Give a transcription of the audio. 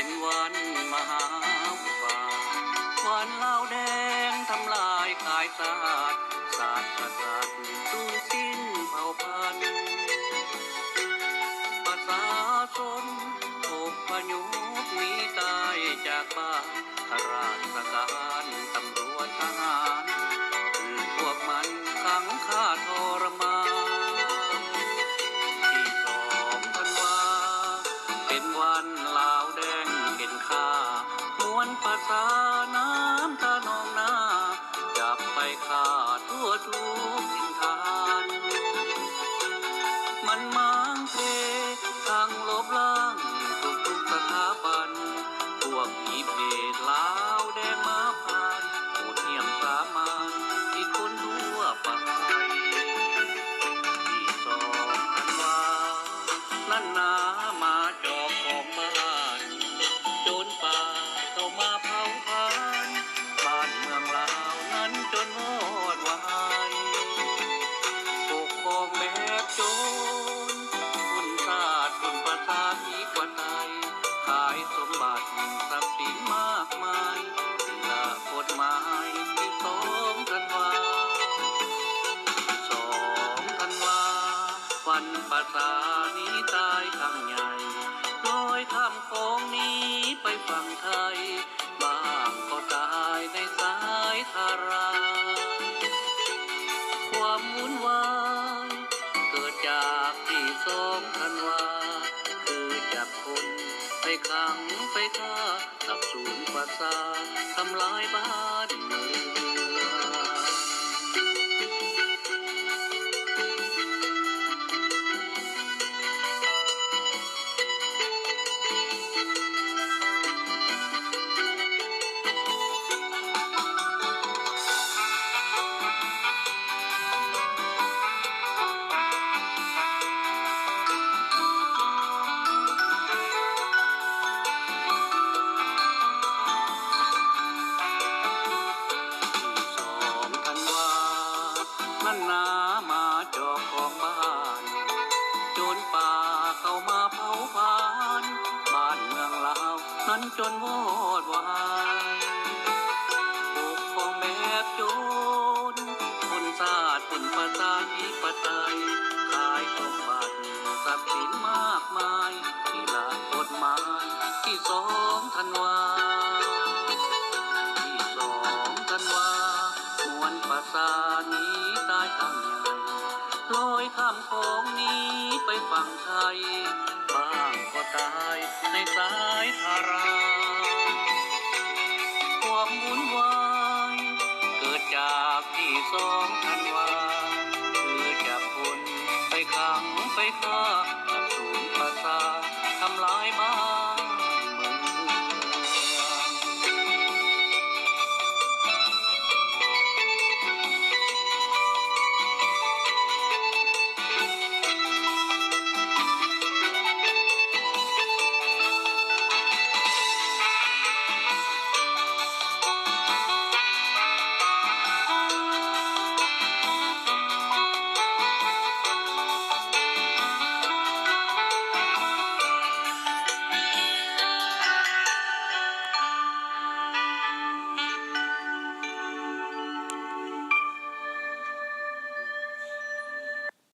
เป็นวันมหาอุบาทวันเหล้าแดงทำลายกายศาสตร์ศาสตร์ประสาทสูญสิ้นเผ่าพันธุ์ประชาชนถูกพยุกหนีตายจากบ้านข้าราชการตำรวจทหารคือพวกมันขังฆ่าทรมานที่2 ธันวาเป็นวันลาวแดงเห็นค่ามวลประชาน้ำตานองนาจับไปฆ่าทั่วทุกถิ่นฐานมันมางเททางลบล้างทุกสถาบันพวกผีเพศลาวแดงมาผ่านโหดเหี้ยมสามานที่คนทั่วไปที่2 ธันวานั่นนามาจอกของบ้านโจรป่าเข้ามาเผาผลาญบ้านเมืองลาวนั้นจนวอดวายปกครองแบบโจรคุณชาติคุณประชาอีกกว่าไทยขายสมบัติทรัพย์สินมากมายละกฎหมายที่2 ธันวา2 ธันวาวันประชานี้ตายครั้งใหญ่ลอยข้ามโขงนี้ไปฝั่งไทยบ้างก็ตายในสายทาราความวุ่นวายเกิดจากที่2 ธันวาคือจับคนไปขังไปฆ่าสับสูญประสาททำลายบ้านเมืองนั่นนามาจอกของบ้านโจรป่าเข้ามาเผาผลาญบ้านเมืองลาวนั้นจนวอดวายปกครองแบบโจรคนชาติคนประชาธิปไตยขายสมบัติทรัพย์สินมากมายที่ละกฎหมายที่2 ธันวาที่2 ธันวามวลประชานี้ตายครั้งใหญ่ลอยข้ามโขงนี้ไปฝั่งไทยบ้างก็ตายในสายทาราความวุ่นวายเกิดจากที่2 ธันวาคือจับคนไปขังไปฆ่า